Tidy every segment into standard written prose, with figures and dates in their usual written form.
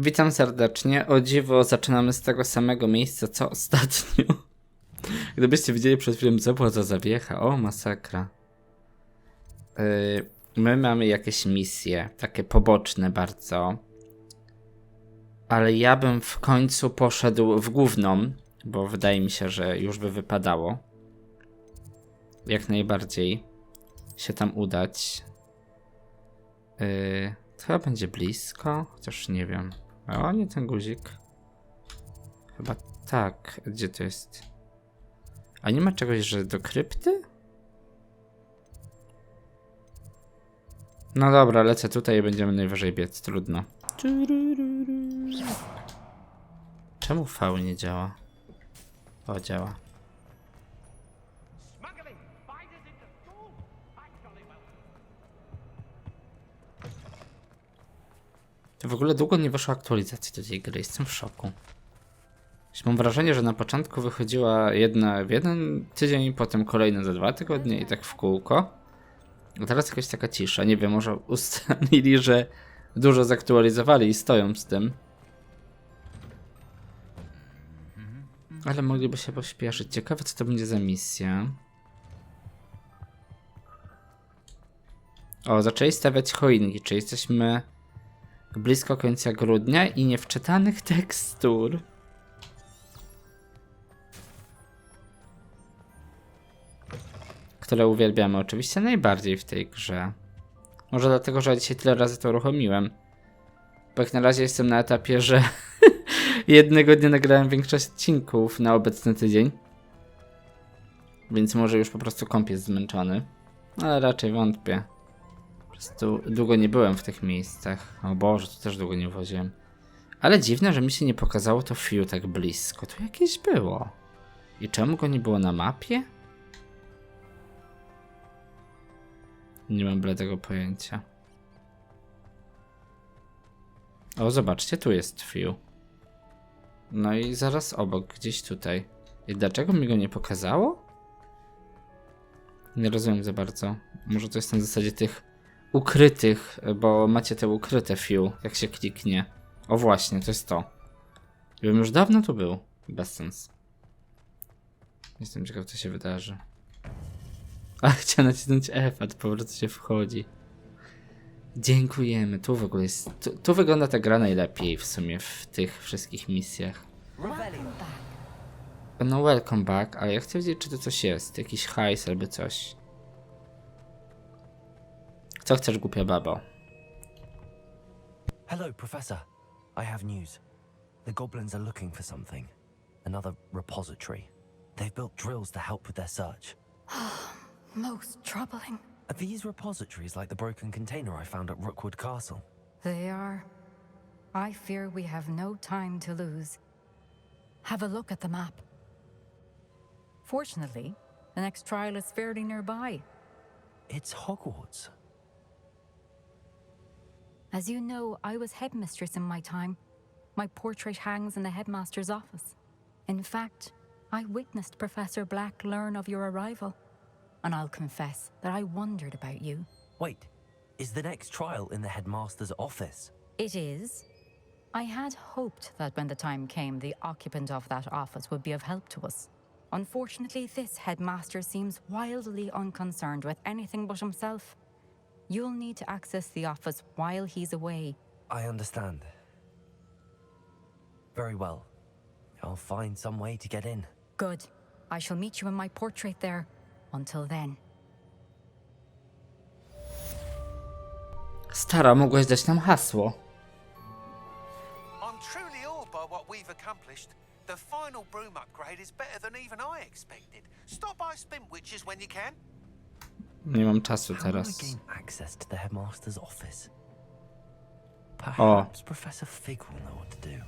Witam serdecznie. O dziwo, zaczynamy z tego samego miejsca co ostatnio. Gdybyście widzieli przed chwilą, co była za zawiecha. O, masakra. My mamy jakieś misje, takie poboczne bardzo. Ale ja bym w końcu poszedł w główną, bo wydaje mi się, że już by wypadało. Jak najbardziej się tam udać. To chyba będzie blisko, chociaż nie wiem. O, nie ten guzik. Chyba tak. Gdzie to jest? A nie ma czegoś, że do krypty? No dobra, lecę tutaj i będziemy najwyżej biec. Trudno. Czemu V nie działa? O, działa. W ogóle długo nie wyszło aktualizacji do tej gry, jestem w szoku. Mam wrażenie, że na początku wychodziła jedna w jeden tydzień, potem kolejna za 2 tygodnie i tak w kółko. A teraz jakaś taka cisza, nie wiem, może ustalili, że dużo zaktualizowali i stoją z tym. Ale mogliby się pośpieszyć. Ciekawe, co to będzie za misja. O, zaczęli stawiać choinki, czyli jesteśmy blisko końca grudnia i niewczytanych tekstur. Które uwielbiamy oczywiście najbardziej w tej grze. Może dlatego, że dzisiaj tyle razy to uruchomiłem. Bo jak na razie jestem na etapie, że jednego dnia nagrałem większość odcinków na obecny tydzień. Więc może już po prostu komp jest zmęczony. Ale raczej wątpię. Po prostu długo nie byłem w tych miejscach. O Boże, tu też długo nie woziłem. Ale dziwne, że mi się nie pokazało to Fiu tak blisko. Tu jakieś było. I czemu go nie było na mapie? Nie mam bladego pojęcia. O, zobaczcie, tu jest Fiu. No i zaraz obok, gdzieś tutaj. I dlaczego mi go nie pokazało? Nie rozumiem za bardzo. Może to jest na zasadzie tych ukrytych, bo macie te ukryte Fiu, jak się kliknie. O właśnie, to jest to. Bym już dawno tu był. Bez sens. Jestem ciekaw, co się wydarzy. A, chciałem nacisnąć F, a to po prostu się wchodzi. Dziękujemy. Tu w ogóle jest... Tu wygląda ta gra najlepiej w sumie w tych wszystkich misjach. No welcome back, ale ja chcę wiedzieć, czy to coś jest. Jakiś hajs albo coś. Co chcesz, głupia babo? Hello, Professor. I have news. The goblins are looking for something. Another repository. They've built drills to help with their search. Most troubling. Are these repositories like the broken container I found at Rookwood Castle? They are. I fear we have no time to lose. Have a look at the map. Fortunately, the next trial is fairly nearby. It's Hogwarts. As you know, I was headmistress in my time. My portrait hangs in the headmaster's office. In fact, I witnessed Professor Black learn of your arrival. And I'll confess that I wondered about you. Wait, is the next trial in the headmaster's office? It is. I had hoped that when the time came, the occupant of that office would be of help to us. Unfortunately, this headmaster seems wildly unconcerned with anything but himself. You'll need to access the office while he's away. I understand. Very well. I'll find some way to get in. Good. I shall meet you in my portrait there. Until then. Stara, mogłeś dać nam hasło. I'm truly awed by what we've accomplished. The final broom upgrade is better than even I expected. Stop by Spin Witches when you can. Nie mam czasu How do I teraz. gain access to the headmaster's office? O. Perhaps Professor Fig will know what to do.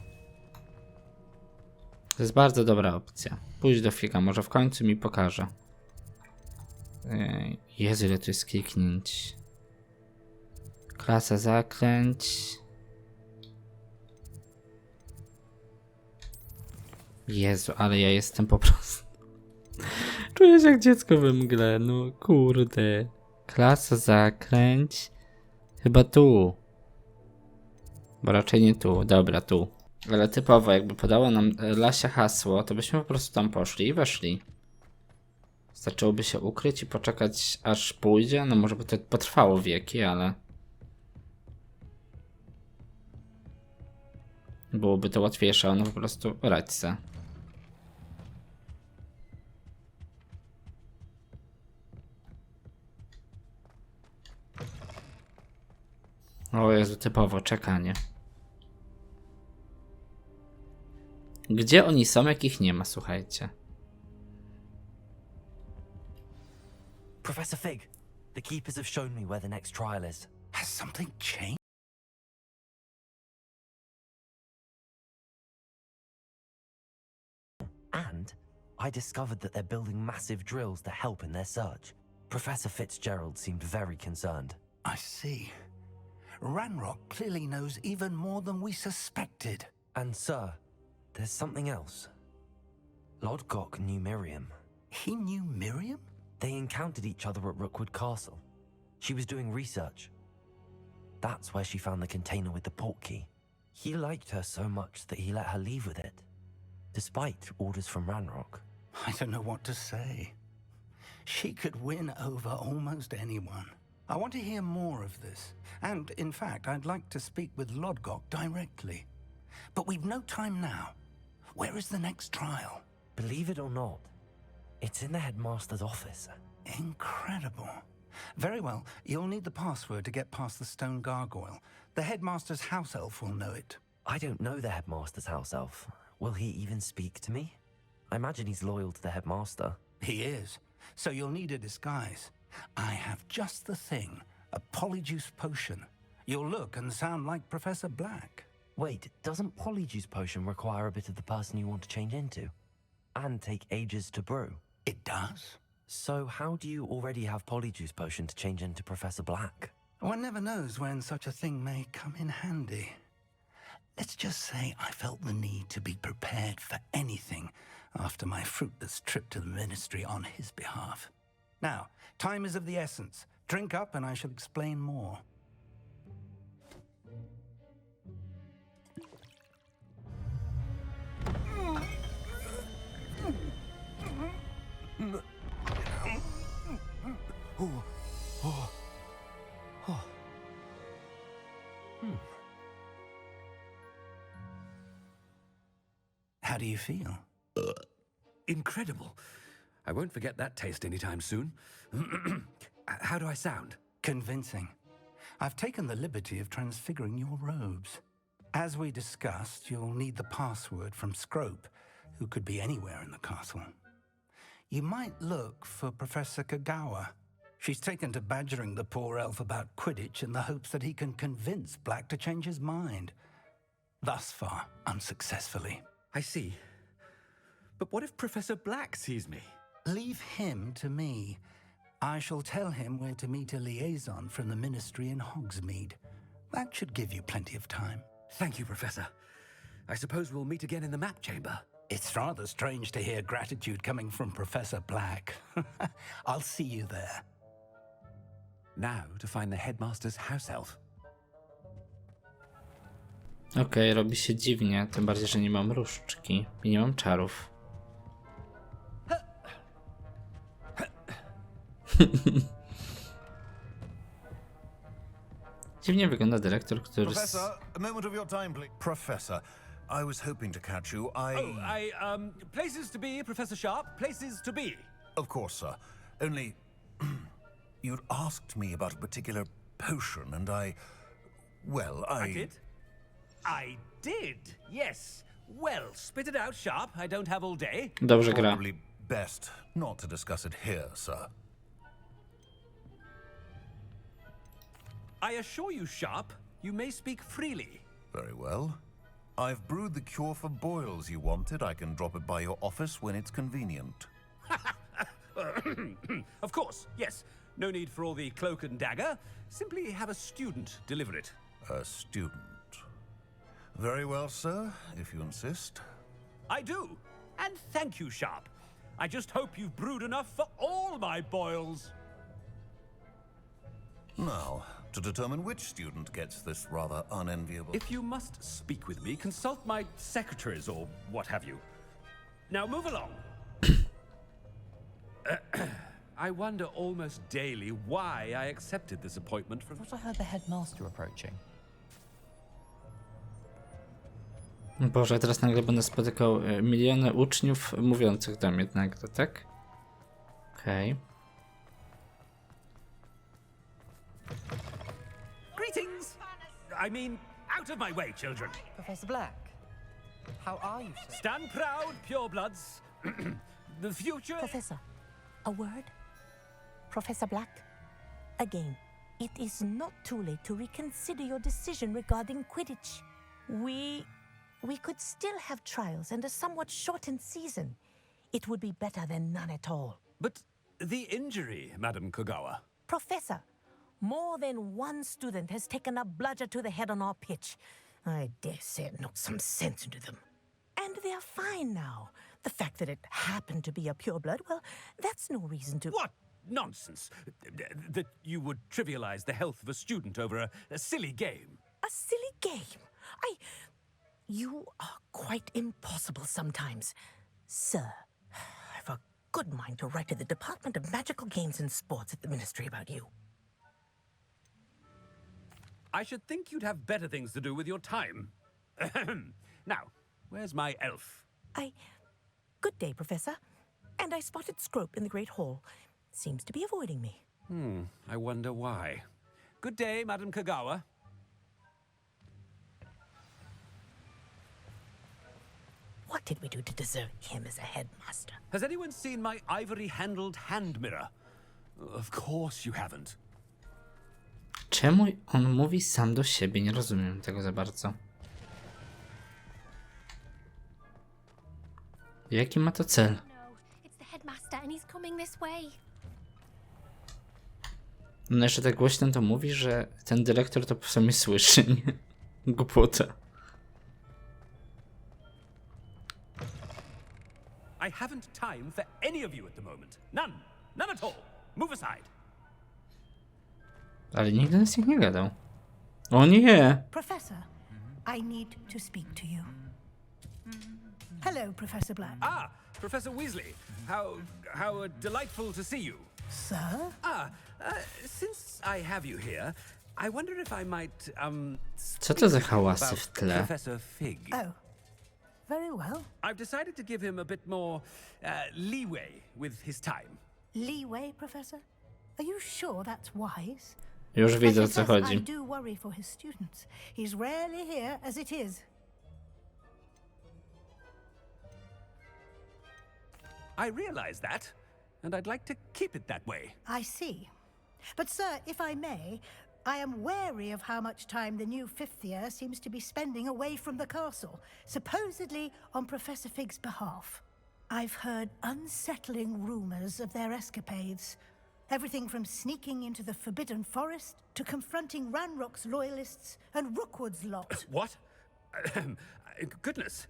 To jest bardzo dobra opcja. Pójdź do Figa, może w końcu mi pokaże. Jezu, ile tu jest kliknięć. Klasa zaklęć. Jezu, ale ja jestem po prostu... Czuję się jak dziecko we mgle, no kurde. Klasa zaklęć. Chyba tu. Bo raczej nie tu. Dobra, tu. Ale typowo, jakby podała nam Lasia hasło, to byśmy po prostu tam poszli i weszli. Zaczęłoby się ukryć i poczekać, aż pójdzie. No może by to potrwało wieki, ale... byłoby to łatwiejsze, a ono po prostu radź se. O Jezu, typowo, czekanie. Gdzie oni są, jak ich nie ma, słuchajcie. Professor Fig, the keepers have shown me where the next trial is. Has something changed? And I discovered that they're building massive drills to help in their search. Professor Fitzgerald seemed very concerned. I see. Ranrock clearly knows even more than we suspected. And sir, there's something else. Lodgok knew Miriam. He knew Miriam? They encountered each other at Rookwood Castle. She was doing research. That's where she found the container with the portkey. He liked her so much that he let her leave with it, despite orders from Ranrock. I don't know what to say. She could win over almost anyone. I want to hear more of this. And, in fact, I'd like to speak with Lodgok directly. But we've no time now. Where is the next trial? Believe it or not, it's in the headmaster's office. Incredible. Very well, you'll need the password to get past the stone gargoyle. The headmaster's house elf will know it. I don't know the headmaster's house elf. Will he even speak to me? I imagine he's loyal to the headmaster. He is. So you'll need a disguise. I have just the thing. A polyjuice potion. You'll look and sound like Professor Black. Wait, doesn't Polyjuice Potion require a bit of the person you want to change into? And take ages to brew? It does. So how do you already have Polyjuice Potion to change into Professor Black? One never knows when such a thing may come in handy. Let's just say I felt the need to be prepared for anything after my fruitless trip to the ministry on his behalf. Now, time is of the essence. Drink up and I shall explain more. How do you feel? Incredible. I won't forget that taste anytime soon. How do I sound? Convincing. I've taken the liberty of transfiguring your robes. As we discussed, you'll need the password from Scrope, who could be anywhere in the castle. You might look for Professor Kagawa. She's taken to badgering the poor elf about Quidditch in the hopes that he can convince Black to change his mind. Thus far, unsuccessfully. I see. But what if Professor Black sees me? Leave him to me. I shall tell him where to meet a liaison from the ministry in Hogsmeade. That should give you plenty of time. Thank you, Professor. I suppose we'll meet again in the map chamber. It's rather strange to hear gratitude coming from Professor Black. I'll see you there. Now to find the headmaster's house elf. Okej, robi się dziwnie, tym bardziej, że nie mam różdżki i nie mam czarów. Dziwnie wygląda dyrektor, który... Professor, a moment of your time, please. Professor, I was hoping to catch you. Places to be, Professor Sharp. Places to be. Of course, sir. Only... you'd asked me about a particular potion, and well, I did, yes. Well, spit it out, Sharp. I don't have all day. Dobrze gra. Probably best not to discuss it here, sir. I assure you, Sharp, you may speak freely. Very well. I've brewed the cure for boils you wanted. I can drop it by your office when it's convenient. Of course, yes. No need for all the cloak and dagger. Simply have a student deliver it. A student. Very well, sir, if you insist. I do. And thank you, Sharp. I just hope you've brewed enough for all my boils. Now, to determine which student gets this rather unenviable. If you must speak with me, consult my secretaries or what have you. Now move along. I wonder almost daily why I accepted this appointment from... Thought I heard the headmaster approaching. Boże, teraz nagle będę spotykał miliony uczniów mówiących do mnie nagle, tak? Okej. Greetings! I mean, out of my way, children. Professor Black, how are you, sir? Stand proud, purebloods. The future... Professor, a word? Professor Black, again, it is not too late to reconsider your decision regarding Quidditch. We could still have trials and a somewhat shortened season. It would be better than none at all. But the injury, Madam Kogawa. Professor, more than one student has taken a bludger to the head on our pitch. I dare say it knocked some sense into them. And they're fine now. The fact that it happened to be a pureblood, well, that's no reason to... What nonsense! That you would trivialize the health of a student over a silly game. A silly game? You are quite impossible sometimes. Sir, I've a good mind to write to the Department of Magical Games and Sports at the Ministry about you. I should think you'd have better things to do with your time. Now, where's my elf? Good day, Professor. And I spotted Scrope in the Great Hall. Seems to be avoiding me. I wonder why. Good day, Madam Kogawa. What did we do to deserve him as a headmaster? Has anyone seen my ivory-handled hand mirror? Of course you haven't. Czemu on mówi sam do siebie? Nie rozumiem tego za bardzo. Jaki ma to cel? It's the headmaster and he's coming this way. No jeszcze tak głośno to mówi, że ten dyrektor to po sobie słyszy, nie? Głupota. I haven't time for any of you at the moment. None. None at all. Move aside. Ale nigdy nas nie gadał. O nie! Professor, I need to speak to you. Hello, Professor Black. Ah, Professor Weasley. How delightful to see you. Sir? Since I have you here, I wonder if I might, Co to za speak hałasy w about tle? Professor Fig. Oh, very well. I've decided to give him a bit more leeway with his time. Leeway, Professor? Are you sure that's wise? Już widzę, o co Professor, I chodzi. do worry for his students. He's rarely here as it is. I realize that, and I'd like to keep it that way. I see. But, sir, if I may, I am wary of how much time the new fifth year seems to be spending away from the castle, supposedly on Professor Fig's behalf. I've heard unsettling rumors of their escapades. Everything from sneaking into the Forbidden Forest to confronting Ranrock's loyalists and Rookwood's lot. What? Goodness.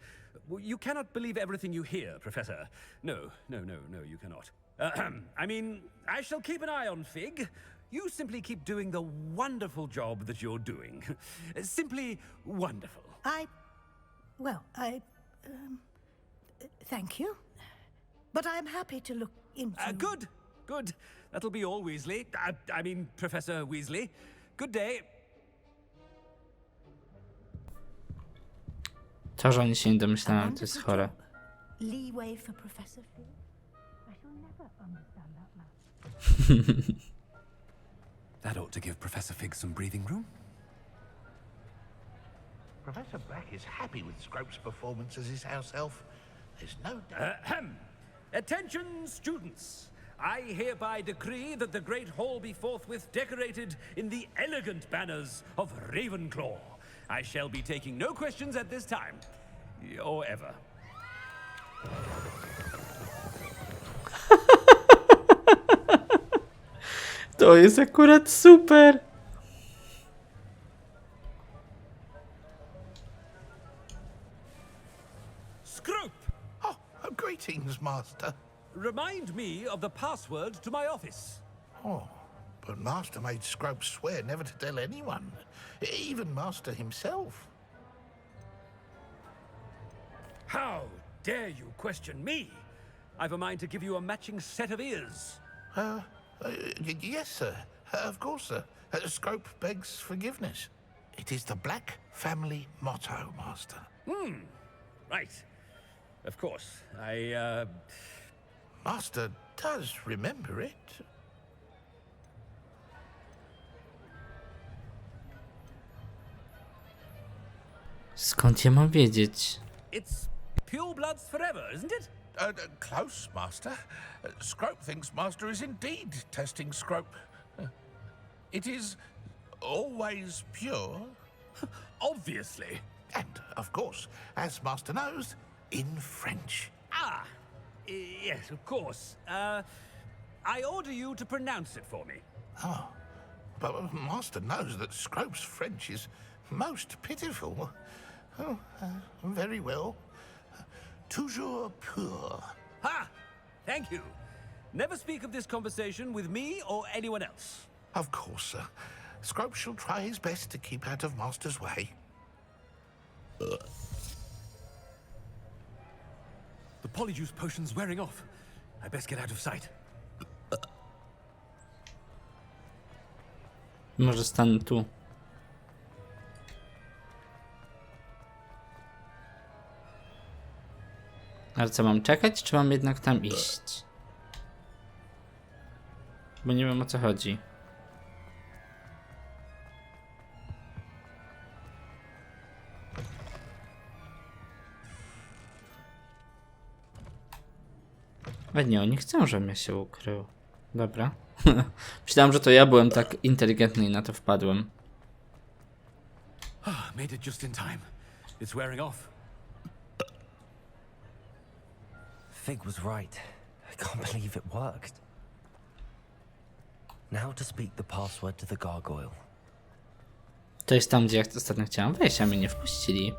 You cannot believe everything you hear, Professor. No, you cannot. I mean, I shall keep an eye on Fig. You simply keep doing the wonderful job that you're doing. Simply wonderful. Thank you. But I'm happy to look into... Good. That'll be all, Weasley. I mean, Professor Weasley. Good day. To, że oni się nie domyślają, to jest chore. Leeway for Professor Fig? I shall never understand that man. That ought to give Professor Fig some breathing room. Professor Black is happy with Scrope's performance as his house elf. There's no doubt. Attention, students. I hereby decree that the Great Hall be forthwith decorated in the elegant banners of Ravenclaw. I shall be taking no questions at this time. Or ever. To jest akurat super! Scrope! Oh, greetings, Master. Remind me of the password to my office. Oh, but Master made Scrope swear never to tell anyone, even Master himself. How dare you question me? I've a mind to give you a matching set of ears. Yes, sir. Of course, sir. Scrope begs forgiveness. It is the Black family motto, Master. Right. Of course. Master does remember it. Skąd ja mam wiedzieć? It's pure bloods forever, isn't it? Close, Master. Scrope thinks Master is indeed testing Scrope. It is always pure. Obviously. And, of course, as Master knows, in French. Ah, yes, of course. I order you to pronounce it for me. Oh, but Master knows that Scrope's French is most pitiful. Oh, very well. Toujours pur. Ha! Thank you. Never speak of this conversation with me or anyone else. Of course, sir. Scrope shall try his best to keep out of Master's way. The polyjuice potion's wearing off. I best get out of sight. Może stanę tu. Ale co, mam czekać, czy mam jednak tam iść? Bo nie wiem, o co chodzi. A nie, oni chcą, żebym ja się ukrył. Dobra. Myślałem, że to ja byłem tak inteligentny i na to wpadłem. Made it just in time. It's wearing off. Fig was right. I can't believe it worked. Now to speak the password to the gargoyle. To jest tam, gdzie ja ostatnio chciałem wejść, a mnie nie wpuścili.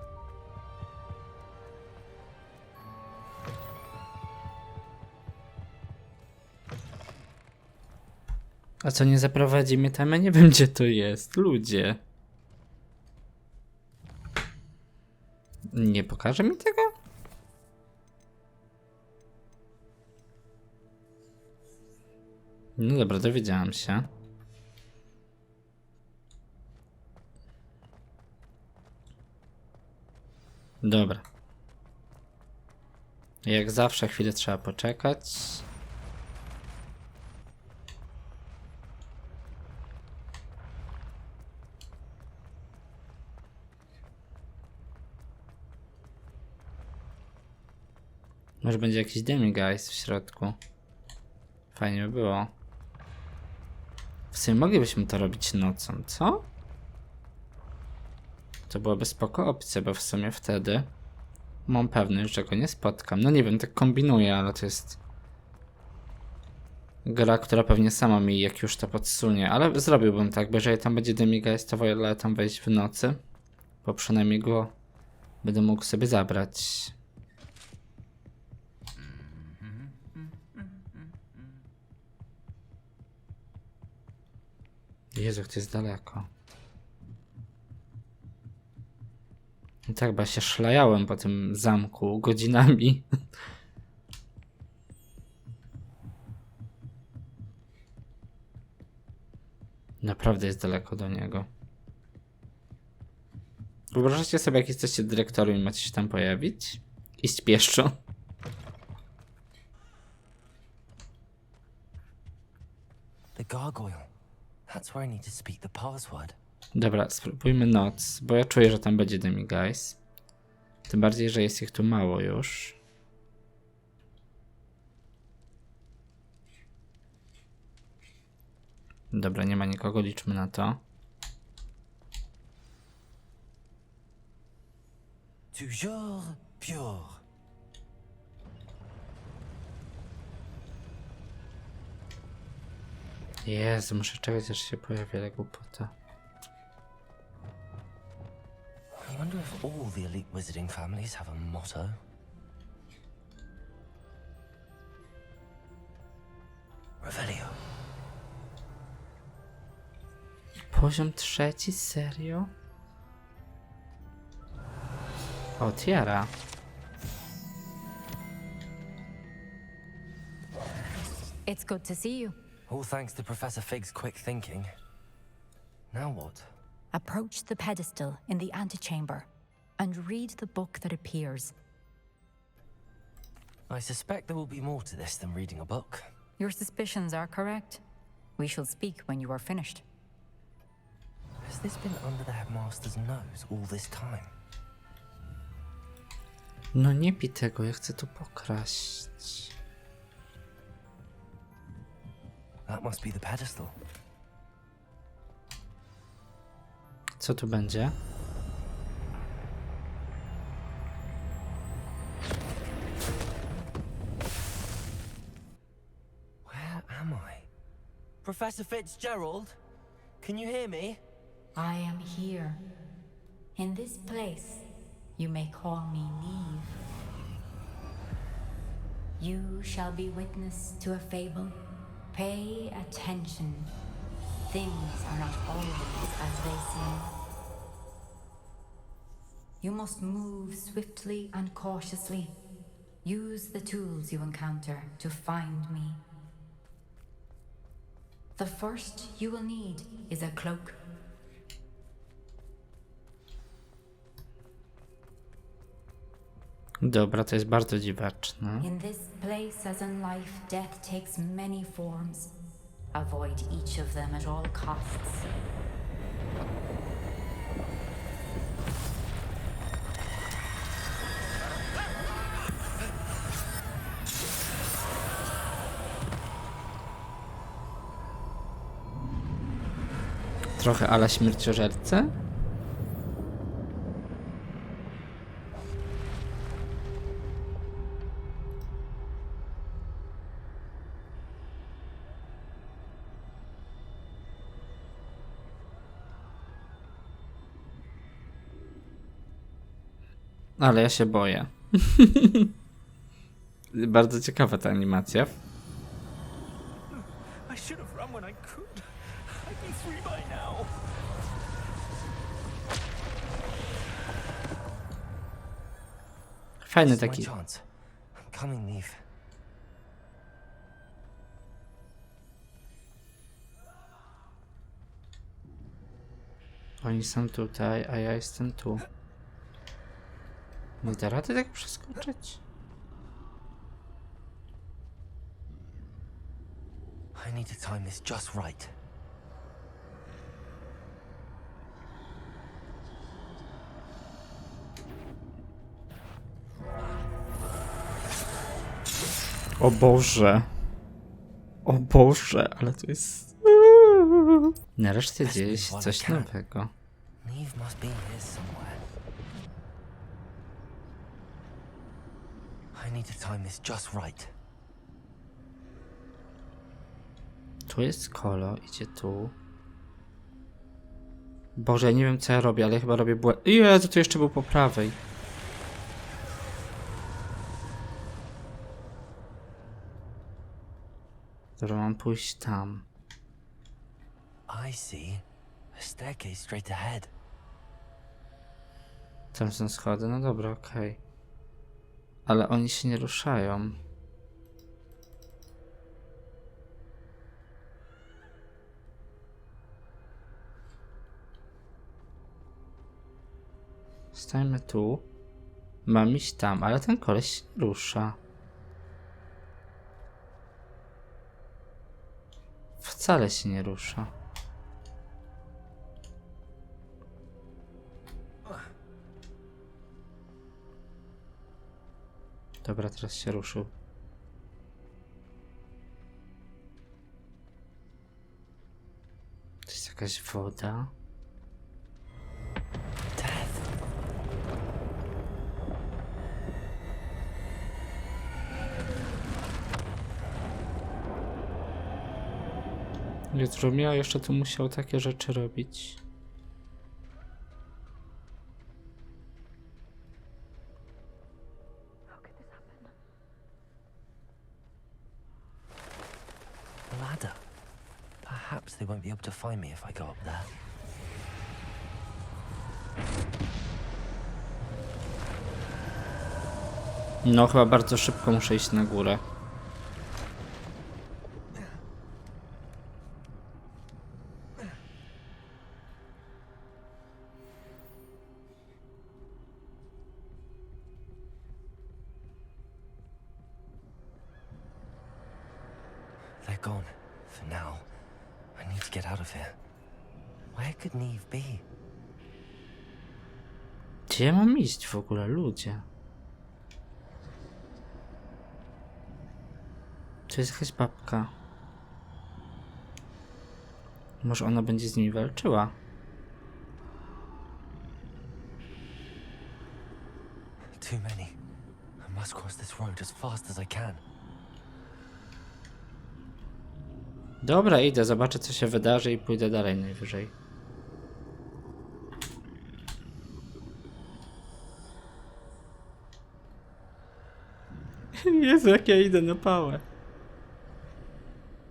A co nie zaprowadzi mnie tam? Ja nie wiem, gdzie to jest. Ludzie. Nie pokaże mi tego? No dobra, dowiedziałam się. Dobra. Jak zawsze chwilę trzeba poczekać. Może będzie jakiś demiguise w środku. Fajnie by było. W sumie moglibyśmy to robić nocą, co? To byłaby spoko opcja, bo w sumie wtedy mam pewność, że go nie spotkam. No nie wiem, tak kombinuję, ale to jest gra, która pewnie sama mi jak już to podsunie. Ale zrobiłbym tak, bo jeżeli tam będzie demiguise, to wolę tam wejść w nocy. Bo przynajmniej go będę mógł sobie zabrać. Jezu, jak to jest daleko. I tak, bo ja się szlajałem po tym zamku godzinami. Naprawdę jest daleko do niego. Wyobrażacie sobie, jak jesteście dyrektorem i macie się tam pojawić? Iść pieszo. The gargoyle. That's where I need to speak the password. Dobra, spróbujmy noc, bo ja czuję, że tam będzie demiguise. Tym bardziej, że jest ich tu mało już. Dobra, nie ma nikogo, liczmy na to. Toujours pure. Jezu, muszę czekać, aż się pojawi, ale głupota. I wonder if all the elite wizarding families have a motto. Revelio. Poziom 3, serio? O, tiara. It's good to see you. All thanks to Professor Fig's quick thinking. Now what? Approach the pedestal in the antechamber and read the book that appears. I suspect there will be more to this than reading a book. Your suspicions are correct. We shall speak when you are finished. Has this been under the headmaster's nose all this time? No nie pij tego, ja chcę tu pokraść. That must be the pedestal. Co tu będzie? Where am I? Professor Fitzgerald? Can you hear me? I am here. In this place, you may call me Neve. You shall be witness to a fable. Pay attention. Things are not always as they seem. You must move swiftly and cautiously. Use the tools you encounter to find me. The first you will need is a cloak. Dobra, to jest bardzo dziwaczne. In this place, as in life, death takes many forms. Avoid each of them at all costs. Trochę ala śmierciożerce? Ale ja się boję. Bardzo ciekawa ta animacja. I should have run when I could. I'd be free by now. Fajny This is my taki. chance. I'm coming, Neve. Oni są tutaj, a ja jestem tu. Nie da rady tak przeskoczyć? I need to time this just right. O Boże. O Boże, ale to jest... Nareszcie dzieje się coś nowego. Neve must be here somewhere. I need to time this just right. Tu jest kolo, idzie tu. Boże, ja nie wiem co ja robię, ale ja chyba robię błęd. Jezu, tu jeszcze był po prawej. Dobra, mam pójść tam. I see a staircase straight ahead. Tam są schody, no dobra, okej. Ale oni się nie ruszają. Stajemy tu. Mam iść tam, ale ten koleś się nie rusza. Wcale się nie rusza. Dobra, teraz się ruszył. To jest jakaś woda. Jutro miał jeszcze tu musiał takie rzeczy robić. A ladder. Perhaps they won't be able to find me if I go up there. No chyba bardzo szybko muszę iść na górę. They're gone. For now. I need to get out of here. Where could Neve be? Gdzie ja mam iść w ogóle, ludzie? Tu jest jakaś babka. Może ona będzie z nimi walczyła? Too many. I must cross this road as fast as I can. Dobra, idę, zobaczę co się wydarzy i pójdę dalej najwyżej. Jezu, jak ja idę na pałę.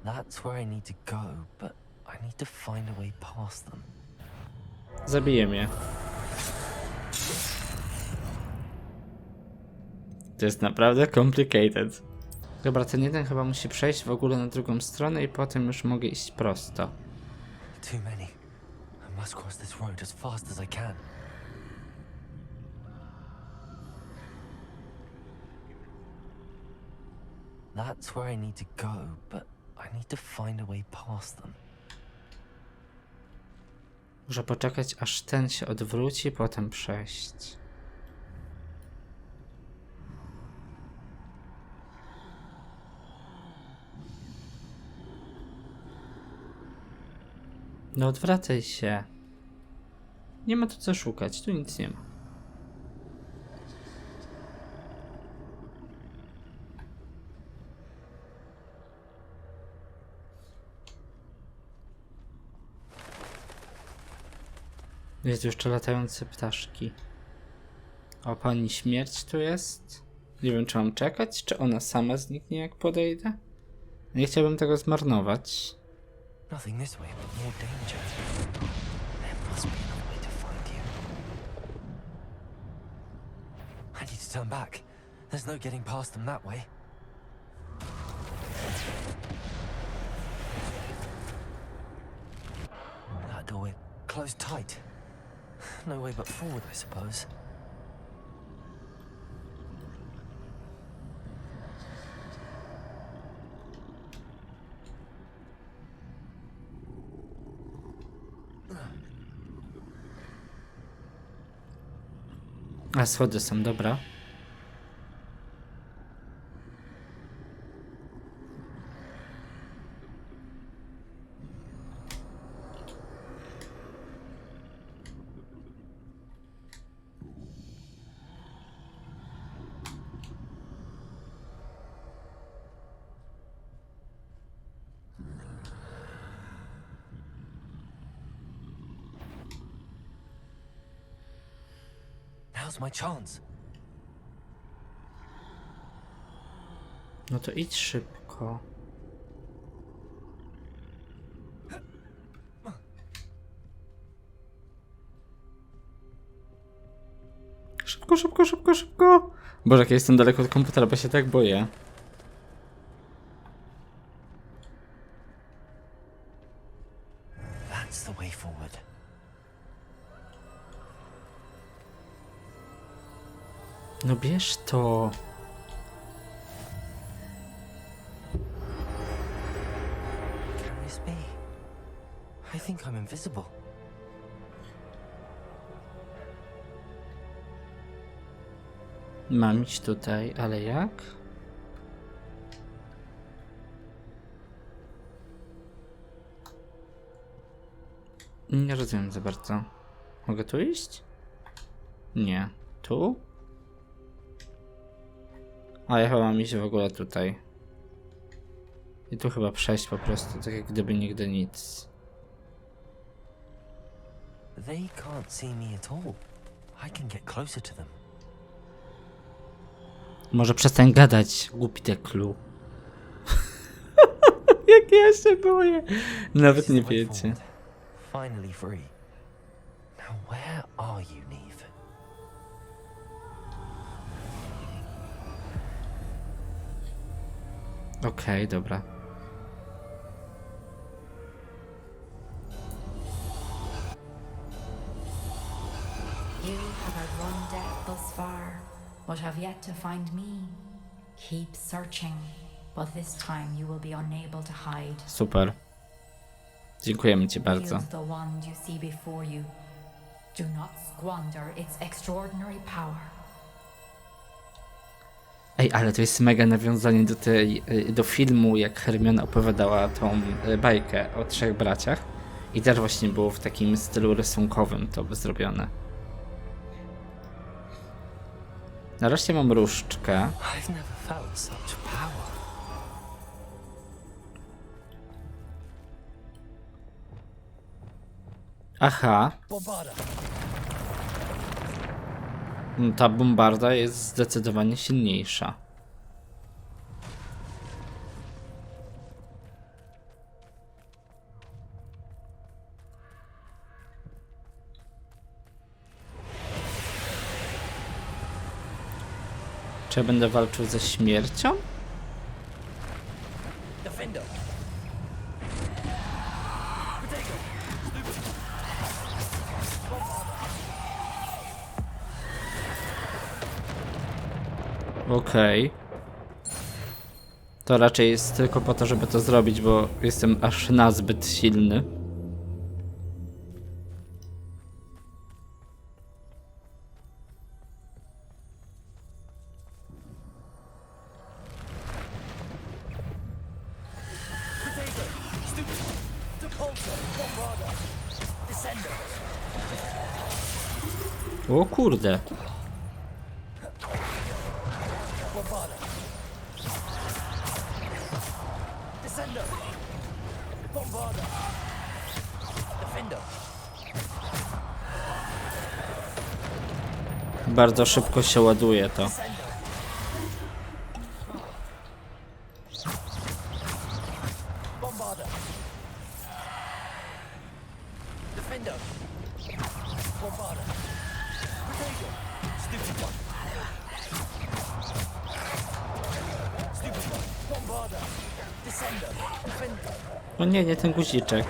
That's where I need to go, but I need to find a way past them. Zabiję mnie. To jest naprawdę complicated. Dobra, ten jeden chyba musi przejść w ogóle na drugą stronę i potem już mogę iść prosto. Too many. I must cross this road as fast as I can. That's where I need to go, but I need to find a way past them. Muszę poczekać, aż ten się odwróci, potem przejść. No odwracaj się. Nie ma tu co szukać, tu nic nie ma. Jest jeszcze latające ptaszki. O, pani śmierć tu jest. Nie wiem, czy mam czekać, czy ona sama zniknie, jak podejdę. Nie chciałbym tego zmarnować. Nothing this way, but more danger. There must be another way to find you. I need to turn back. There's no getting past them that way. That doorway closed tight. No way but forward, I suppose. A schody są, dobra. Now's my chance. No to idź szybko. Szybko, szybko, szybko, szybko. Boże, jak ja jestem daleko od komputera, bo się tak boję. That's the way forward. No bierz to. Can this be? I think I'm invisible. Mam iść tutaj, ale jak? Nie rozumiem za bardzo. Mogę tu iść? Nie. Tu? A ja chyba mam iść w ogóle tutaj. I tu chyba przejść po prostu, tak jak gdyby nigdy nic. They can't see me at all. I can get closer to them. Może przestań gadać, głupi teklu. Jak ja się boję. Nawet nie wiecie. Finally free. Now where are you, Neve? Okej, dobra. You have outrun death thus far, but have yet to find me. Keep searching, but this time you will be unable to hide. Super. Dziękujemy ci bardzo. Wield the wand you see before you. Do not squander its extraordinary power. Ej, ale to jest mega nawiązanie do filmu, jak Hermiona opowiadała tą bajkę o 3 braciach. I też właśnie było w takim stylu rysunkowym to zrobione. Nareszcie mam różdżkę. I've never felt such power. Aha. Ta bombarda jest zdecydowanie silniejsza. Czy ja będę walczył ze śmiercią? Okej. To raczej jest tylko po to, żeby to zrobić, bo jestem aż nazbyt silny. O kurde. Bardzo szybko się ładuje to. O nie, nie ten guziczek.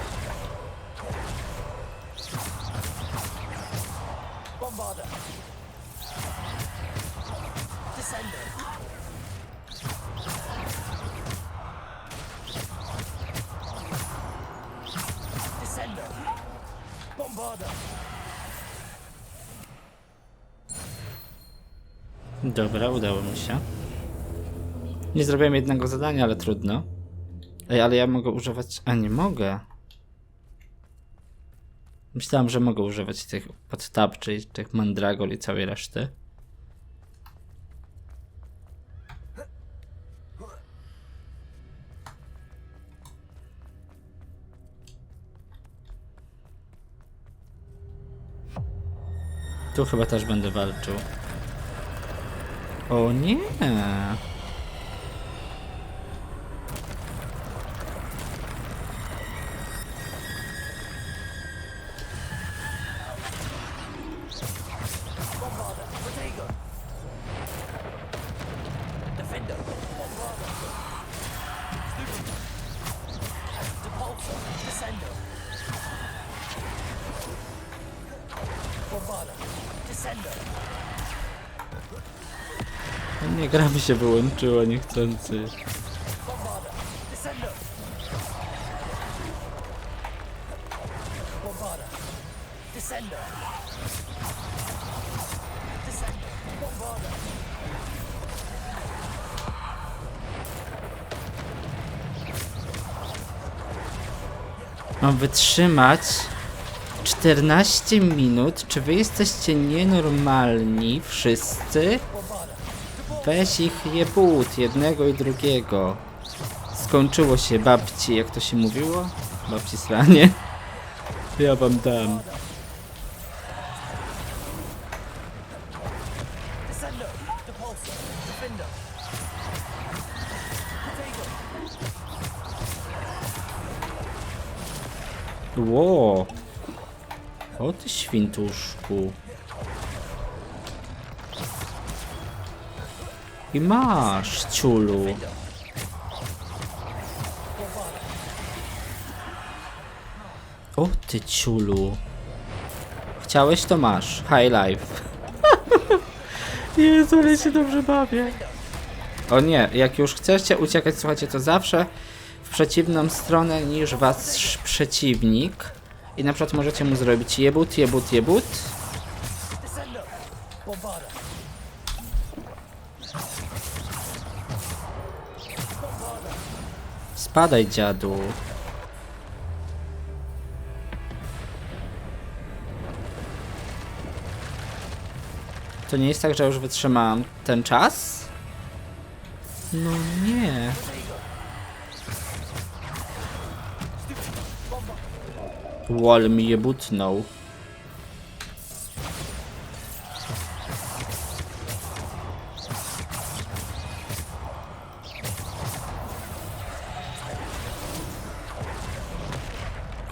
Dobra, udało mi się. Nie zrobiłem jednego zadania, ale trudno. Ej, ale ja mogę używać... A, nie mogę. Myślałem, że mogę używać tych podtab, czyli tych mandragol i całej reszty. Tu chyba też będę walczył. O nie! Nie, gra mi się wyłączyła niechcący. Mam wytrzymać 14 minut? Czy wy jesteście nienormalni wszyscy? Weź ich jebut, jednego i drugiego. Skończyło się babci, jak to się mówiło? Babci sranie. Ja wam dam. Ło! O ty świntuszku. I masz, ciulu. O ty ciulu. Chciałeś, to masz. High life. Jezu, ale się dobrze bawię. O nie, jak już chcecie uciekać, słuchajcie, to zawsze w przeciwną stronę niż wasz przeciwnik. I na przykład możecie mu zrobić jebut, jebut, jebut. Spadaj, dziadu. To nie jest tak, że już wytrzymałam ten czas? No nie. Wall mi je butnął.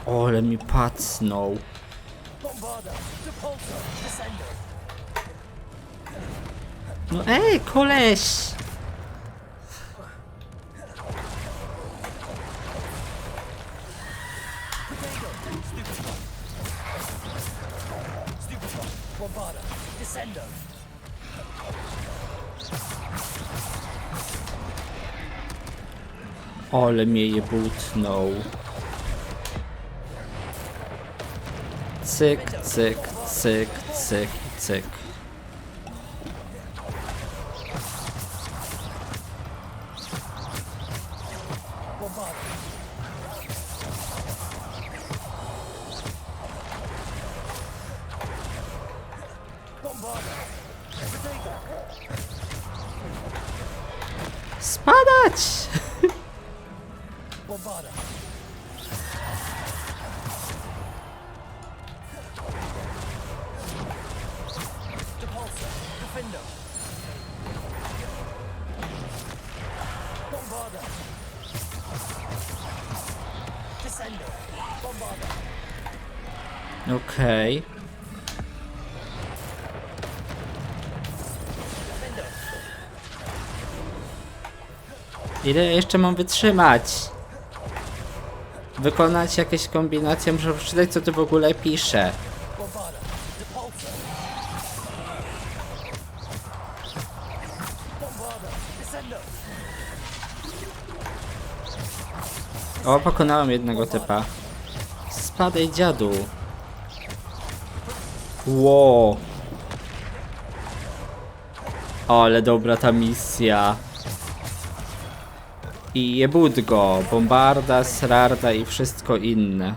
Ale mi pacnął. No ej, koleś! Ale mnie je butnął. Cyk, cyk, cyk, cyk, cyk. Spadać! Okej. Ile jeszcze mam wytrzymać? Wykonać jakieś kombinacje, muszę przeczytać, co tu w ogóle pisze. O, pokonałem jednego typa. Spadaj, dziadu. Ło. O, ale dobra ta misja. I jebut go. Bombarda, srarda i wszystko inne.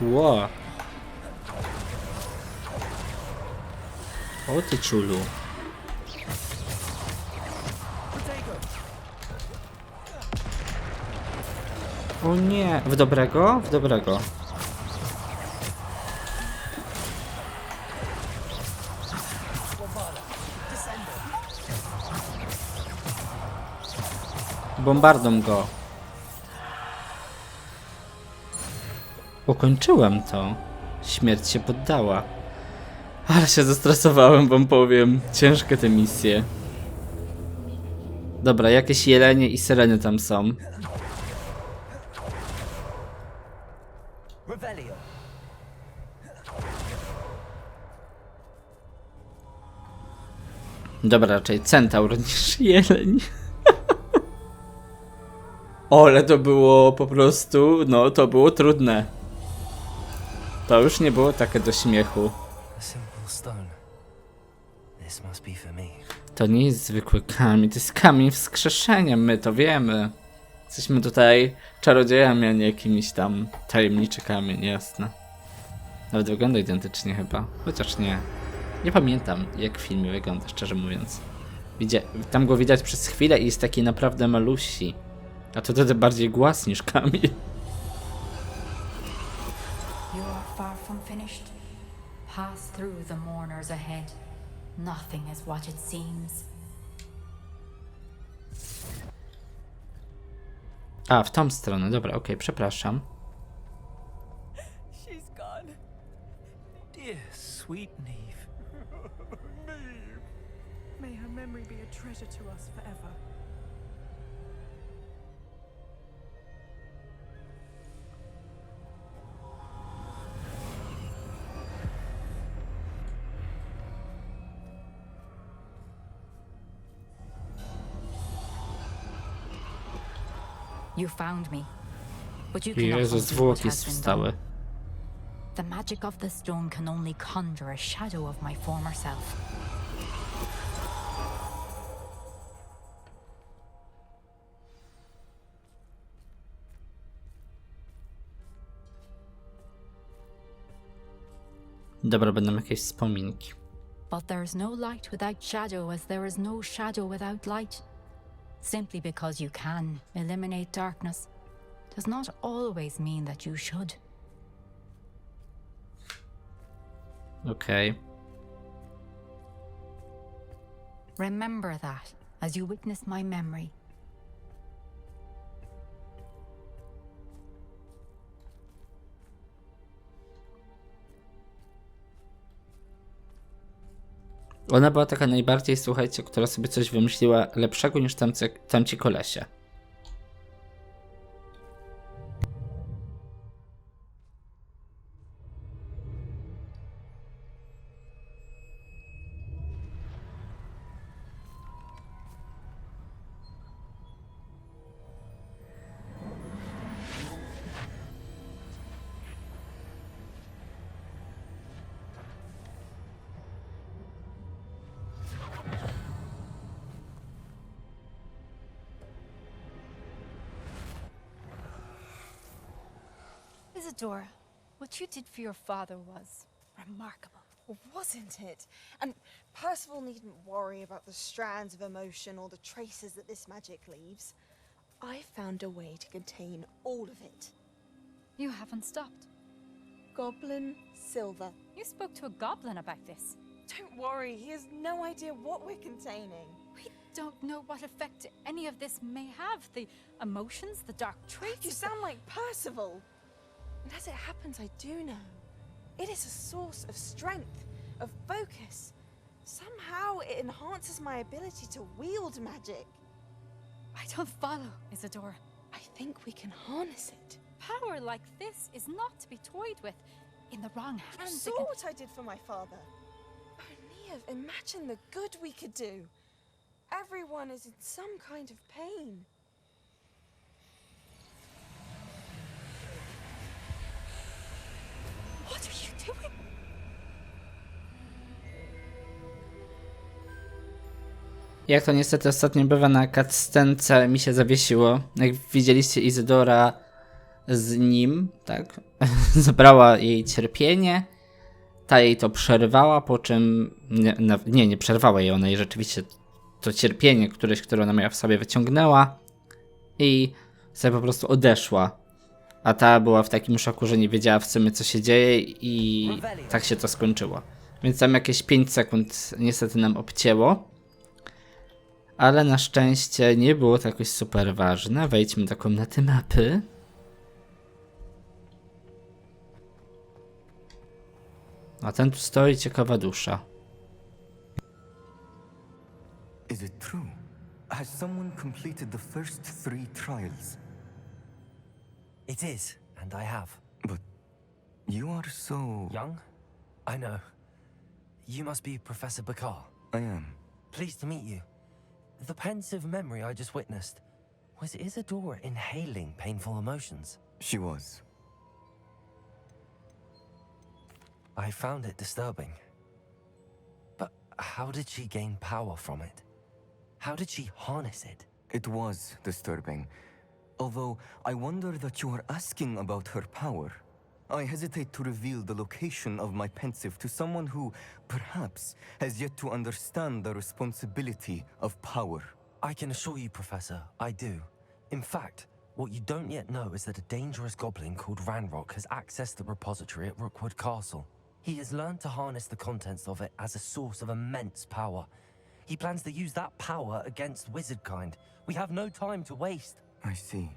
Ło. O ty ciulu. O nie. W dobrego? W dobrego. Bombardą go. Ukończyłem to. Śmierć się poddała. Ale się zestresowałem, wam powiem. Ciężkie te misje. Dobra, jakieś jelenie i syreny tam są. Dobra, raczej centaur niż jeleń. Ale to było po prostu, no to było trudne. To już nie było takie do śmiechu. To nie jest zwykły kamień, to jest kamień wskrzeszenia, my to wiemy. Jesteśmy tutaj czarodziejami, a nie jakimiś tam tajemniczy kamień, jasne. Nawet wygląda identycznie chyba, chociaż nie. Nie pamiętam, jak w filmie wygląda, szczerze mówiąc. Tam go widać przez chwilę i jest taki naprawdę malusi. A to wtedy bardziej głaz niż kamień. You are far from finished. Pass through the mourners ahead. Nothing is what it seems. A, w tą stronę, dobra, okej, przepraszam. sweet Neve. May her memory be a treasure to us forever. You found me, but you cannot Jezus, undo what zwłoki has been wstały. done. The magic of the stone can only conjure a shadow of my former self. Dobra, będą jakieś wspominki. But there is no light without shadow, as there is no shadow without light. Simply because you can eliminate darkness does not always mean that you should. Okej. Remember that as you witness my memory. Ona była taka najbardziej, słuchajcie, która sobie coś wymyśliła lepszego niż tamci kolesie. Isadora, what you did for your father was remarkable. Well, wasn't it? And Percival needn't worry about the strands of emotion or the traces that this magic leaves. I found a way to contain all of it. You haven't stopped. Goblin Silver. You spoke to a goblin about this. Don't worry, he has no idea what we're containing. We don't know what effect any of this may have. The emotions, the dark traits. You sound like Percival. And as it happens, I do know. It is a source of strength, of focus. Somehow it enhances my ability to wield magic. I don't follow, Isadora. I think we can harness it. Power like this is not to be toyed with. In the wrong You hands, saw what I did for my father. Oh, Neve, imagine the good we could do. Everyone is in some kind of pain. What are you doing? Jak to niestety ostatnio bywa na cutscence, mi się zawiesiło. Jak widzieliście, Izydora z nim, tak, zabrała jej cierpienie, ta jej to przerwała, po czym, nie przerwała jej, ona jej rzeczywiście to cierpienie, które ona miała w sobie, wyciągnęła i sobie po prostu odeszła. A ta była w takim szoku, że nie wiedziała w sumie co się dzieje i tak się to skończyło. Więc tam jakieś 5 sekund niestety nam obcięło. Ale na szczęście nie było to jakoś super ważne. Wejdźmy do komnaty mapy. A ten tu stoi, ciekawa dusza. Is it true? Has someone completed the first 3 trials? It is, and I have. But you are so... Young? I know. You must be Professor Bakar. I am. Pleased to meet you. The pensive memory I just witnessed, was Isadora inhaling painful emotions? She was. I found it disturbing. But how did she gain power from it? How did she harness it? It was disturbing. Although, I wonder that you are asking about her power. I hesitate to reveal the location of my pensive to someone who, perhaps, has yet to understand the responsibility of power. I can assure you, Professor, I do. In fact, what you don't yet know is that a dangerous goblin called Ranrock has accessed the repository at Rookwood Castle. He has learned to harness the contents of it as a source of immense power. He plans to use that power against wizardkind. We have no time to waste. I see.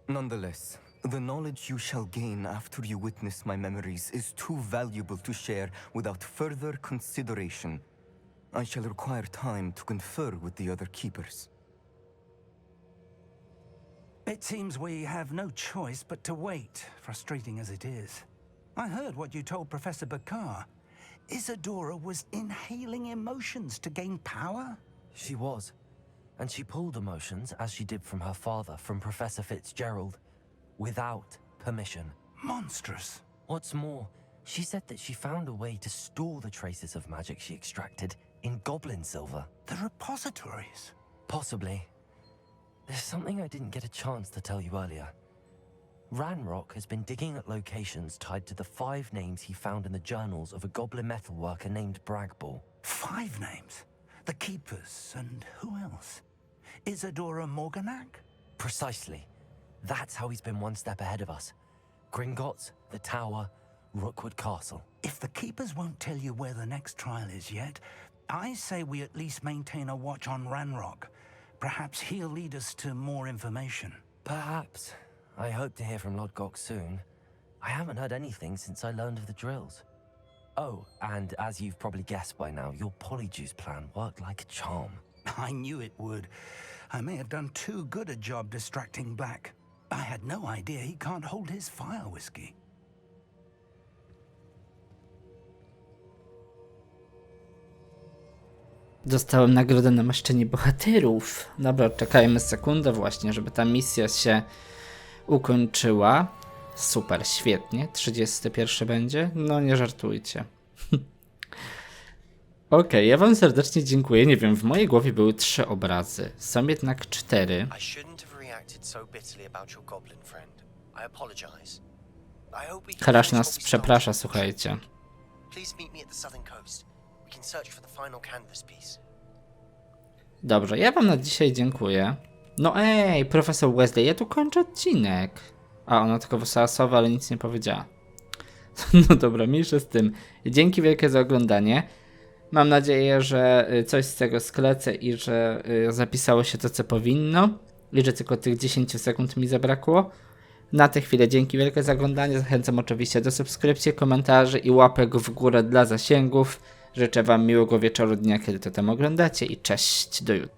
Nonetheless, The knowledge you shall gain after you witness my memories is too valuable to share without further consideration. I shall require time to confer with the other keepers. It seems we have no choice but to wait, frustrating as it is. I heard what you told Professor Bakar. Isadora was inhaling emotions to gain power? She was. And she pulled emotions, as she did from her father, from Professor Fitzgerald, without permission. Monstrous. What's more, she said that she found a way to store the traces of magic she extracted in goblin silver. The repositories? Possibly. There's something I didn't get a chance to tell you earlier. Ranrock has been digging at locations tied to the 5 names he found in the journals of a goblin metalworker named Bragball. 5 names? The Keepers, and who else? Isadora Morganac? Precisely. That's how he's been one step ahead of us. Gringotts, the Tower, Rookwood Castle. If the Keepers won't tell you where the next trial is yet, I say we at least maintain a watch on Ranrock. Perhaps he'll lead us to more information. Perhaps. I hope to hear from Lodgok soon. I haven't heard anything since I learned of the drills. Oh, and as you've probably guessed by now, your polyjuice plan worked like a charm. I knew it would. I may have done too good a job distracting Black. I had no idea he can't hold his fire whiskey. Dostałem nagrodę na namaszczenie bohaterów. Dobra, czekajmy sekundę właśnie, żeby ta misja się ukończyła. Super, świetnie. 31 będzie? No nie żartujcie. Okej, ja wam serdecznie dziękuję. Nie wiem, w mojej głowie były 3 obrazy. Są jednak 4. Harasz nas przeprasza, słuchajcie. Dobrze, ja wam na dzisiaj dziękuję. No ej, profesor Wesley, ja tu kończę odcinek. A, ona tylko wysłała słowę, ale nic nie powiedziała. No dobra, mniejsza z tym. Dzięki wielkie za oglądanie. Mam nadzieję, że coś z tego sklecę i że zapisało się to, co powinno. I że tylko tych 10 sekund mi zabrakło. Na tę chwilę dzięki wielkie za oglądanie. Zachęcam oczywiście do subskrypcji, komentarzy i łapek w górę dla zasięgów. Życzę wam miłego wieczoru, dnia, kiedy to tam oglądacie i cześć, do jutra.